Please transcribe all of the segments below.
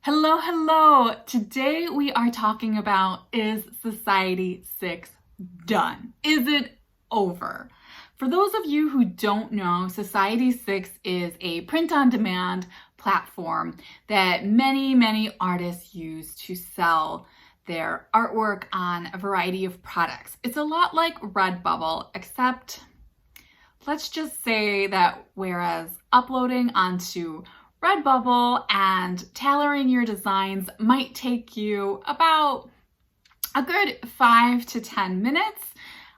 Hello, hello! Today we are talking about, is Society6 done? Is it over? For those of you who don't know, Society6 is a print-on-demand platform that many artists use to sell their artwork on a variety of products. It's a lot like Redbubble, except let's just say that whereas uploading onto Redbubble and tailoring your designs might take you about a good 5 to 10 minutes,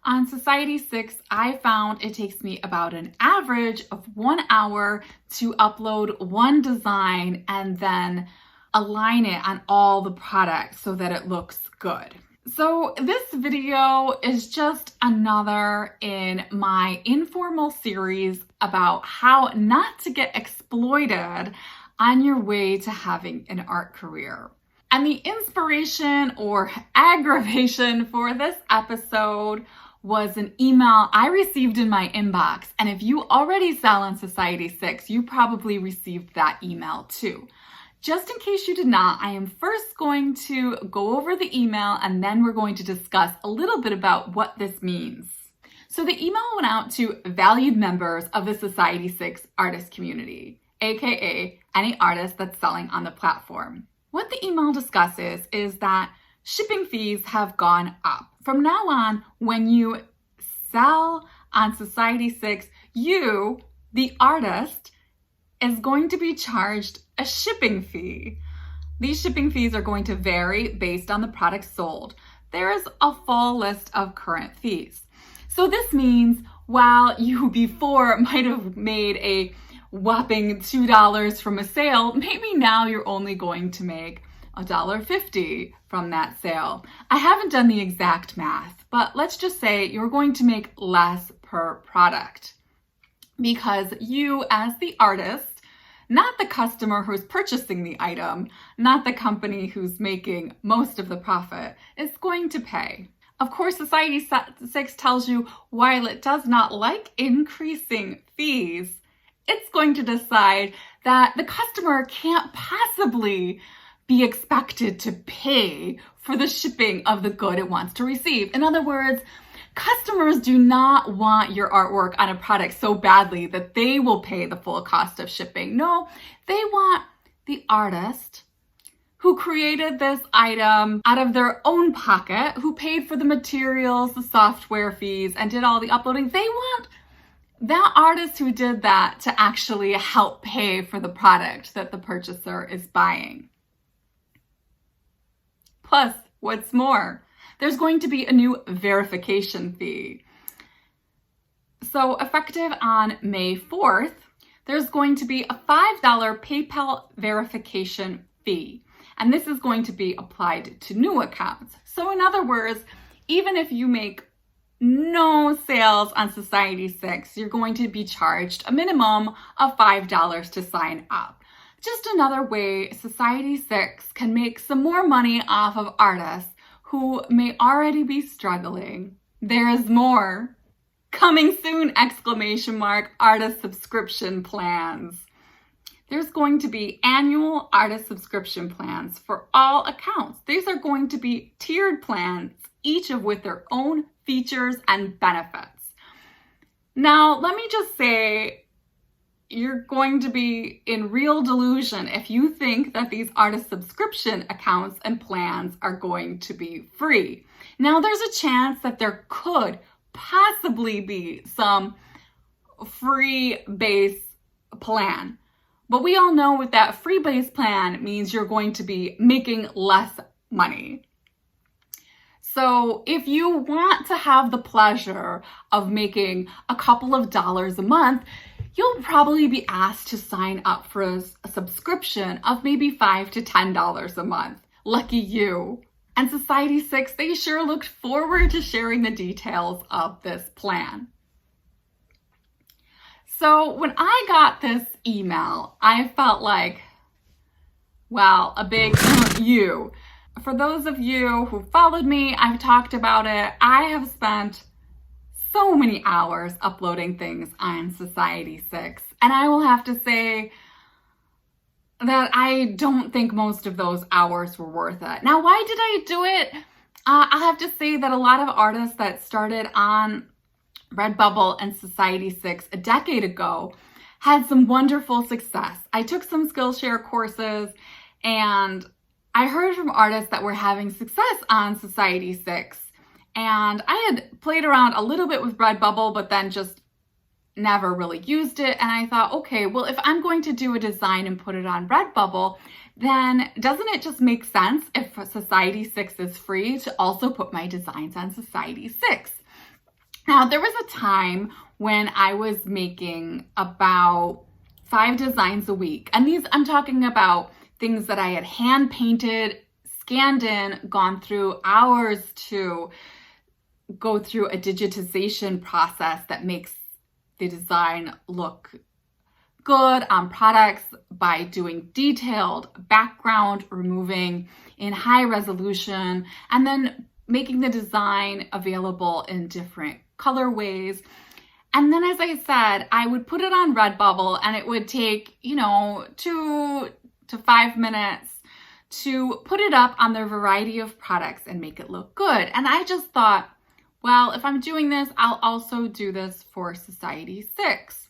on Society6, I found it takes me about an average of 1 hour to upload one design and then align it on all the products so that it looks good. So this video is just another in my informal series about how not to get exploited on your way to having an art career. And the inspiration or aggravation for this episode was an email I received in my inbox. And if you already sell on Society6, you probably received that email too. Just in case you did not, I am first going to go over the email and then we're going to discuss a little bit about what this means. So the email went out to valued members of the Society6 artist community, aka any artist that's selling on the platform. What the email discusses is that shipping fees have gone up. From now on, when you sell on Society6, you, the artist, is going to be charged a shipping fee. These shipping fees are going to vary based on the product sold. There is a full list of current fees. So this means while you before might have made a whopping $2 from a sale, maybe now you're only going to make $1.50 from that sale. I haven't done the exact math, but let's just say you're going to make less per product because you, as the artist, not the customer who's purchasing the item, not the company who's making most of the profit, is going to pay. Of course, Society6 tells you while it does not like increasing fees, it's going to decide that the customer can't possibly be expected to pay for the shipping of the good it wants to receive. In other words, customers do not want your artwork on a product so badly that they will pay the full cost of shipping. No, they want the artist who created this item out of their own pocket, who paid for the materials, the software fees, and did all the uploading. They want that artist who did that to actually help pay for the product that the purchaser is buying. Plus, what's more, there's going to be a new verification fee. So effective on May 4th, there's going to be a $5 PayPal verification fee. And this is going to be applied to new accounts. So in other words, even if you make no sales on Society6, you're going to be charged a minimum of $5 to sign up. Just another way Society6 can make some more money off of artists who may already be struggling. There is more. Coming soon, ! Artist subscription plans. There's going to be annual artist subscription plans for all accounts. These are going to be tiered plans, each of with their own features and benefits. Now, let me just say, you're going to be in real delusion if you think that these artist subscription accounts and plans are going to be free. Now, there's a chance that there could possibly be some free base plan. But we all know with that free base plan means you're going to be making less money. So if you want to have the pleasure of making a couple of dollars a month, you'll probably be asked to sign up for a subscription of maybe $5 to $10 a month. Lucky you. And Society6, they sure looked forward to sharing the details of this plan. So when I got this email, I felt like, well, a big you. For those of you who followed me, I've talked about it. I have spent so many hours uploading things on Society6. And I will have to say, that I don't think most of those hours were worth it. Now, why did I do it? I'll have to say that a lot of artists that started on Redbubble and Society6 a decade ago had some wonderful success. I took some Skillshare courses and I heard from artists that were having success on Society6. And I had played around a little bit with Redbubble, but then just never really used it. And I thought, okay, well, if I'm going to do a design and put it on Redbubble, then doesn't it just make sense if Society6 is free to also put my designs on Society6? Now, there was a time when I was making about 5 designs a week. And these, I'm talking about things that I had hand painted, scanned in, gone through hours to go through a digitization process that makes the design look good on products by doing detailed background, removing in high resolution, and then making the design available in different colorways. And then, as I said, I would put it on Redbubble and it would take, 2 to 5 minutes to put it up on their variety of products and make it look good. And I just thought, well, if I'm doing this, I'll also do this for Society6.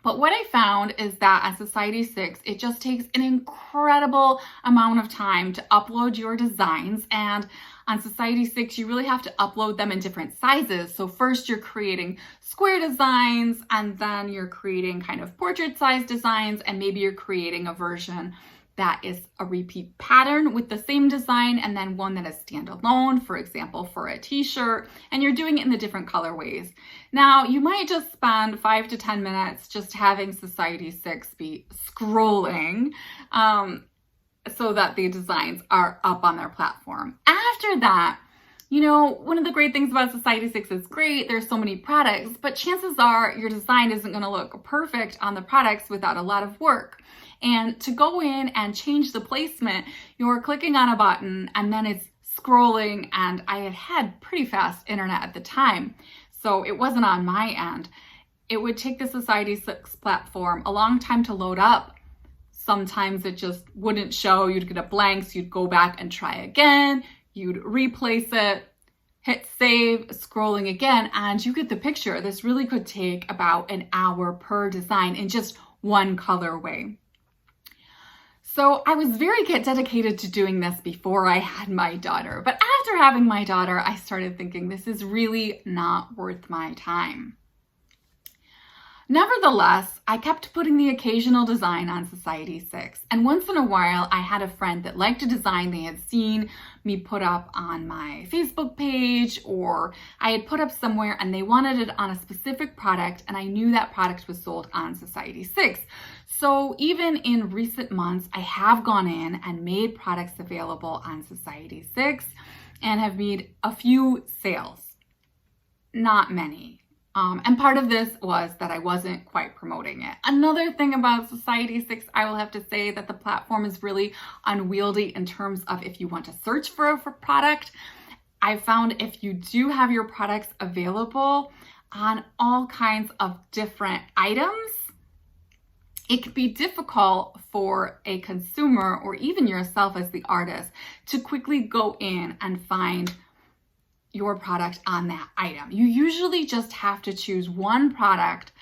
But what I found is that on Society6, it just takes an incredible amount of time to upload your designs. And on Society6, you really have to upload them in different sizes. So first you're creating square designs, and then you're creating kind of portrait size designs, and maybe you're creating a version that is a repeat pattern with the same design, and then one that is standalone, for example, for a t-shirt, and you're doing it in the different colorways. Now, you might just spend 5 to 10 minutes just having Society6 be scrolling so that the designs are up on their platform. After that, one of the great things about Society6 is great, there's so many products, but chances are your design isn't gonna look perfect on the products without a lot of work. And to go in and change the placement, you're clicking on a button and then it's scrolling, and I had pretty fast internet at the time, so it wasn't on my end. It would take the Society6 platform a long time to load up. Sometimes it just wouldn't show, you'd get a blank, so you'd go back and try again, you'd replace it, hit save, scrolling again, and you get the picture. This really could take about an hour per design in just one colorway. So I was very dedicated to doing this before I had my daughter. But after having my daughter, I started thinking this is really not worth my time. Nevertheless, I kept putting the occasional design on Society6. And once in a while, I had a friend that liked a design they had seen me put up on my Facebook page, or I had put up somewhere and they wanted it on a specific product, and I knew that product was sold on Society6. So even in recent months, I have gone in and made products available on Society6 and have made a few sales, not many. And part of this was that I wasn't quite promoting it. Another thing about Society6, I will have to say that the platform is really unwieldy in terms of if you want to search for a product. I found if you do have your products available on all kinds of different items, it can be difficult for a consumer or even yourself as the artist to quickly go in and find your product on that item. You usually just have to choose one product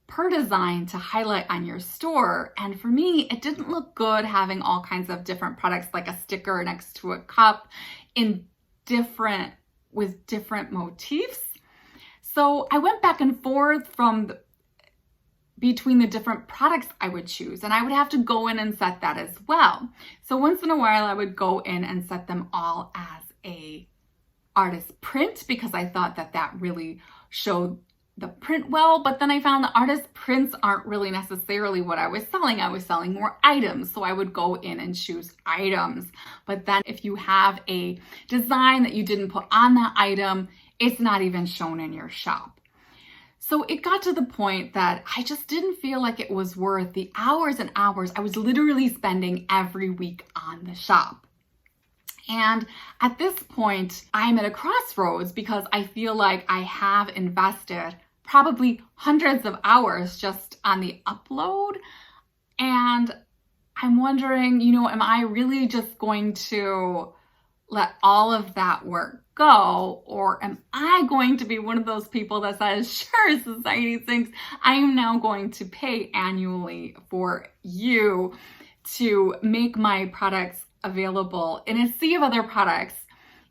per design to highlight on your store. And for me, it didn't look good having all kinds of different products, like a sticker next to a cup with different motifs. So I went back and forth between the different products I would choose, and I would have to go in and set that as well. So once in a while, I would go in and set them all as a artist print, because I thought that really showed the print well, but then I found the artist prints aren't really necessarily what I was selling. I was selling more items, so I would go in and choose items. But then if you have a design that you didn't put on that item, it's not even shown in your shop. So it got to the point that I just didn't feel like it was worth the hours and hours I was literally spending every week on the shop. And at this point, I'm at a crossroads because I feel like I have invested probably hundreds of hours just on the upload, and I'm wondering, am I really just going to let all of that work go? Or am I going to be one of those people that says, sure, Society6, I am now going to pay annually for you to make my products available in a sea of other products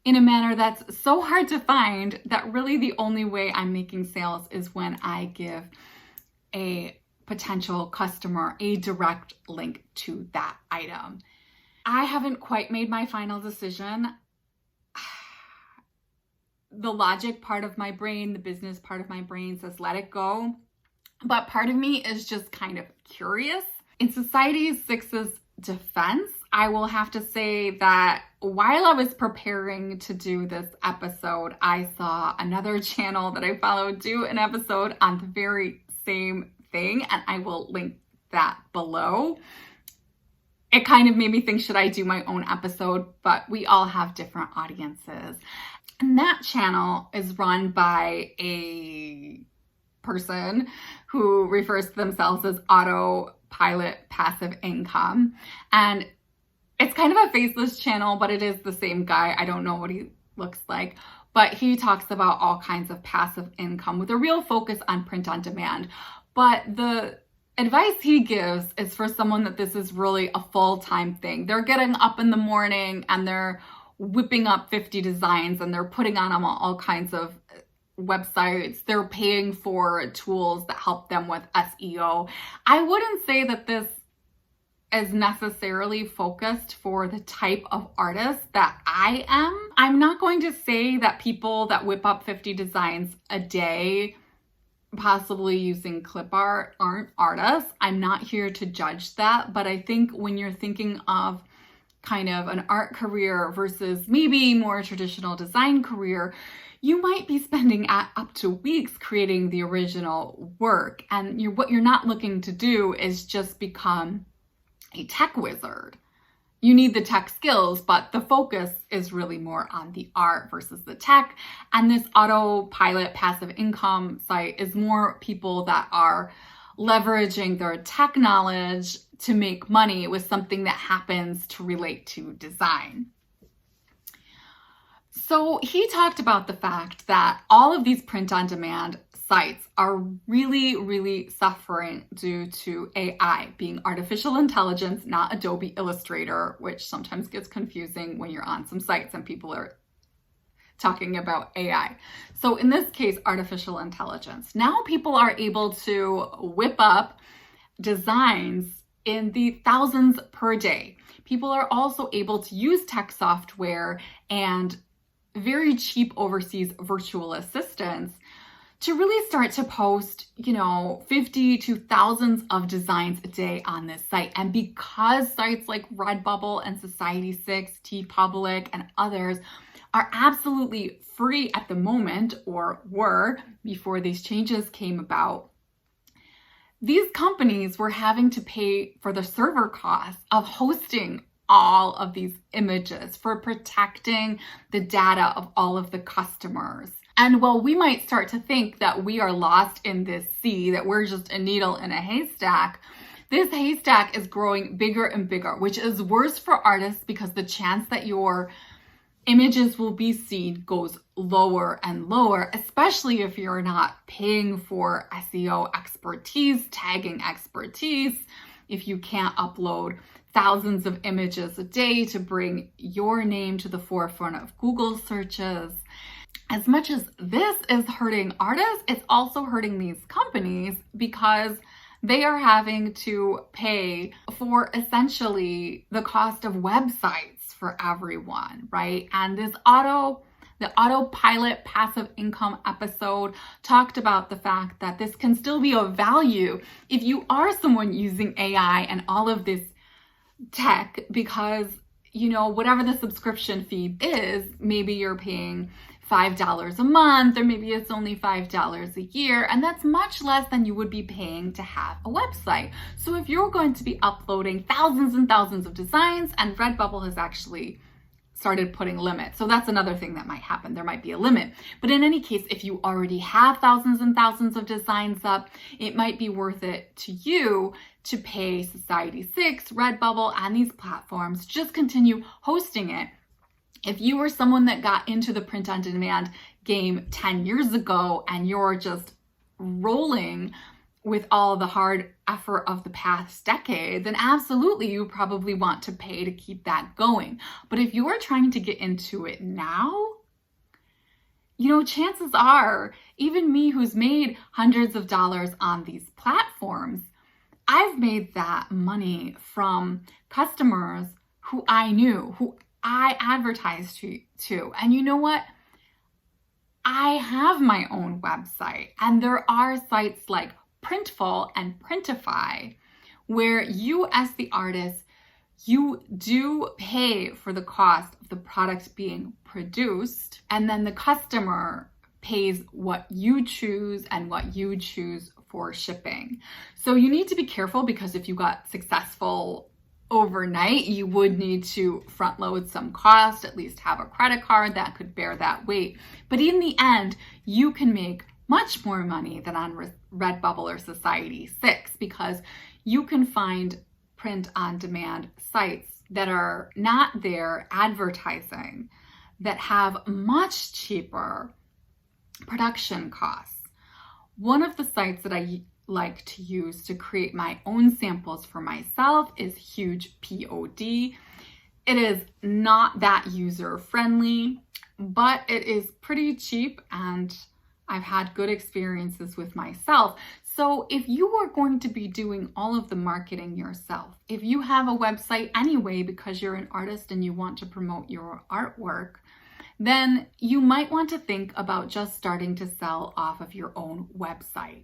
in a manner that's so hard to find that really the only way I'm making sales is when I give a potential customer a direct link to that item. I haven't quite made my final decision. The logic part of my brain, the business part of my brain says let it go. But part of me is just kind of curious. In Society6's defense, I will have to say that while I was preparing to do this episode, I saw another channel that I follow do an episode on the very same thing, and I will link that below. It kind of made me think, should I do my own episode? But we all have different audiences. And that channel is run by a person who refers to themselves as Autopilot Passive Income. And it's kind of a faceless channel, but it is the same guy. I don't know what he looks like, but he talks about all kinds of passive income with a real focus on print on demand. But the advice he gives is for someone that this is really a full-time thing. They're getting up in the morning and they're whipping up 50 designs and they're putting on them all kinds of websites. They're paying for tools that help them with SEO. I wouldn't say that this is necessarily focused for the type of artist that I am. I'm not going to say that people that whip up 50 designs a day, possibly using clip art, aren't artists. I'm not here to judge that, but I think when you're thinking of kind of an art career versus maybe more traditional design career, you might be spending up to weeks creating the original work. And what you're not looking to do is just become a tech wizard. You need the tech skills, but the focus is really more on the art versus the tech. And this Autopilot Passive Income site is more people that are leveraging their tech knowledge to make money with something that happens to relate to design. So he talked about the fact that all of these print-on-demand sites are really, really suffering due to AI, being artificial intelligence, not Adobe Illustrator, which sometimes gets confusing when you're on some sites and people are talking about AI. So in this case, artificial intelligence. Now people are able to whip up designs in the thousands per day. People are also able to use tech software and very cheap overseas virtual assistants to really start to post, 50 to thousands of designs a day on this site. And because sites like Redbubble and Society6, Teepublic, and others are absolutely free at the moment, or were before these changes came about, these companies were having to pay for the server costs of hosting all of these images, for protecting the data of all of the customers. And while we might start to think that we are lost in this sea, that we're just a needle in a haystack, this haystack is growing bigger and bigger, which is worse for artists because the chance that your images will be seen goes lower and lower, especially if you're not paying for SEO expertise, tagging expertise, if you can't upload thousands of images a day to bring your name to the forefront of Google searches. As much as this is hurting artists, it's also hurting these companies because they are having to pay for essentially the cost of websites for everyone, right? And the Autopilot Passive Income episode talked about the fact that this can still be of value if you are someone using AI and all of this tech, because, whatever the subscription fee is, maybe you're paying $5 a month, or maybe it's only $5 a year, and that's much less than you would be paying to have a website. So if you're going to be uploading thousands and thousands of designs, and Redbubble has actually started putting limits. So that's another thing that might happen. There might be a limit. But in any case, if you already have thousands and thousands of designs up, it might be worth it to you to pay Society6, Redbubble, and these platforms. Just continue hosting it. If you were someone that got into the print on demand game 10 years ago and you're just rolling with all the hard effort of the past decade, then absolutely you probably want to pay to keep that going. But if you are trying to get into it now, chances are, even me who's made hundreds of dollars on these platforms, I've made that money from customers who I knew, who I advertised to. And you know what? I have my own website, and there are sites like Printful and Printify where you as the artist, you do pay for the cost of the product being produced, and then the customer pays what you choose and what you choose for shipping. So you need to be careful, because if you got successful overnight, you would need to front load some cost, at least have a credit card that could bear that weight. But in the end, you can make much more money than on Redbubble or Society6, because you can find print on demand sites that are not there advertising, that have much cheaper production costs. One of the sites that I like to use to create my own samples for myself is HugePOD. It is not that user friendly, but it is pretty cheap, and I've had good experiences with myself. So if you are going to be doing all of the marketing yourself, if you have a website anyway because you're an artist and you want to promote your artwork, then you might want to think about just starting to sell off of your own website.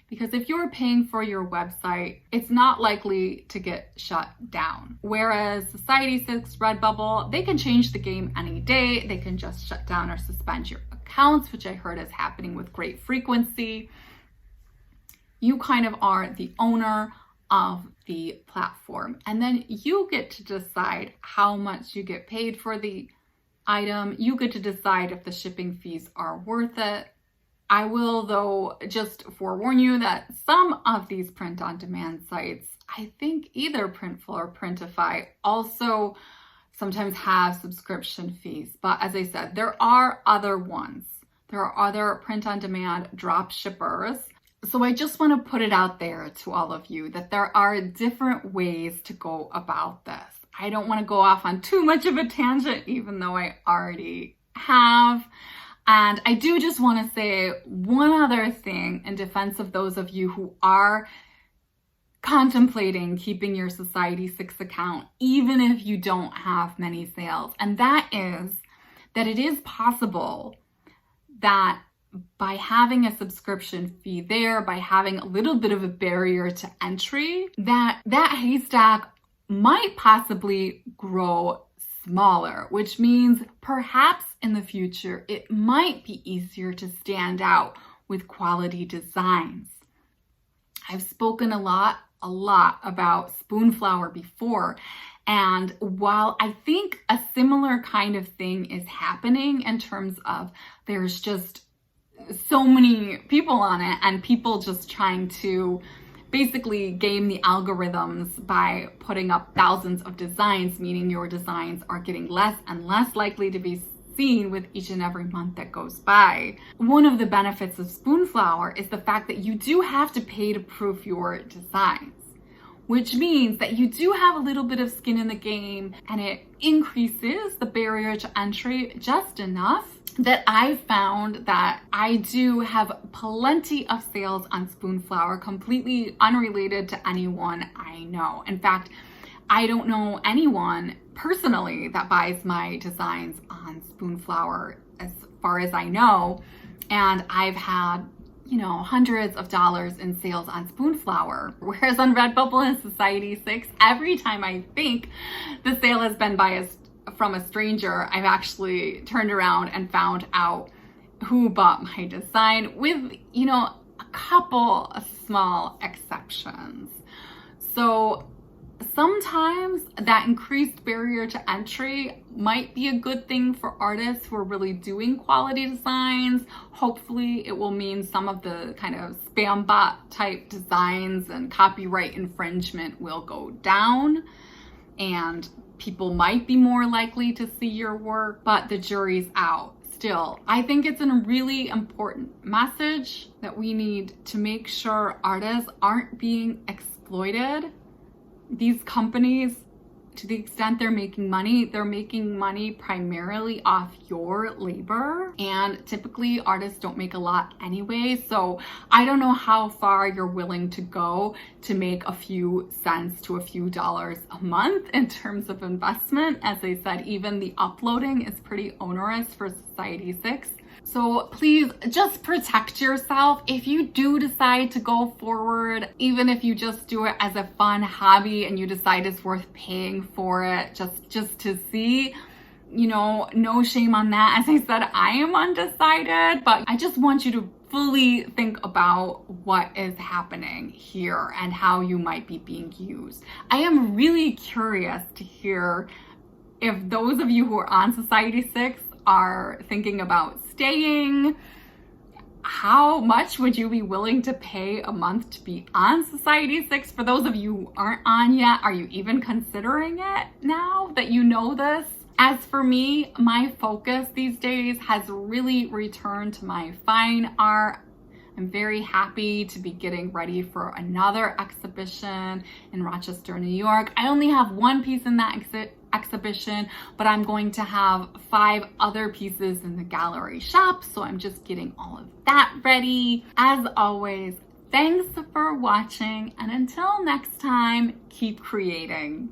Because if you're paying for your website, it's not likely to get shut down. Whereas Society6, Redbubble, they can change the game any day. They can just shut down or suspend your accounts, which I heard is happening with great frequency. You kind of are the owner of the platform, and then you get to decide how much you get paid for the item. You get to decide if the shipping fees are worth it. I will, though, just forewarn you that some of these print-on-demand sites, I think either Printful or Printify, also sometimes have subscription fees. But as I said, there are other ones. There are other print-on-demand drop shippers. So I just want to put it out there to all of you that there are different ways to go about this. I don't want to go off on too much of a tangent, even though I already have. And I do just want to say one other thing in defense of those of you who are contemplating keeping your Society6 account, even if you don't have many sales. And that is that it is possible that by having a subscription fee there, by having a little bit of a barrier to entry, that haystack might possibly grow smaller, which means perhaps in the future, it might be easier to stand out with quality designs. I've spoken a lot about Spoonflower before, and while I think a similar kind of thing is happening in terms of there's just so many people on it and people just trying to basically game the algorithms by putting up thousands of designs, meaning your designs are getting less and less likely to be seen with each and every month that goes by. One of the benefits of Spoonflower is the fact that you do have to pay to proof your designs, which means that you do have a little bit of skin in the game, and it increases the barrier to entry just enough that I found that I do have plenty of sales on Spoonflower, completely unrelated to anyone I know. In fact, I don't know anyone personally that buys my designs on Spoonflower as far as I know. And I've had, hundreds of dollars in sales on Spoonflower. Whereas on Redbubble and Society6, every time I think the sale has been from a stranger, I've actually turned around and found out who bought my design, with, a couple of small exceptions. So sometimes that increased barrier to entry might be a good thing for artists who are really doing quality designs. Hopefully it will mean some of the kind of spam bot type designs and copyright infringement will go down, and people might be more likely to see your work, but the jury's out. Still, I think it's a really important message that we need to make sure artists aren't being exploited. These companies, to the extent they're making money primarily off your labor. And typically artists don't make a lot anyway. So I don't know how far you're willing to go to make a few cents to a few dollars a month in terms of investment. As I said, even the uploading is pretty onerous for Society6. So please just protect yourself. If you do decide to go forward, even if you just do it as a fun hobby and you decide it's worth paying for it just to see, you know, no shame on that. As I said, I am undecided, but I just want you to fully think about what is happening here and how you might be being used. I am really curious to hear if those of you who are on Society6 are thinking about staying. How much would you be willing to pay a month to be on Society6? For those of you who aren't on yet, are you even considering it now that you know this? As for me, my focus these days has really returned to my fine art. I'm very happy to be getting ready for another exhibition in Rochester, New York. I only have one piece in that exhibition, but I'm going to have 5 other pieces in the gallery shop, so I'm just getting all of that ready. As always, thanks for watching, and until next time, keep creating.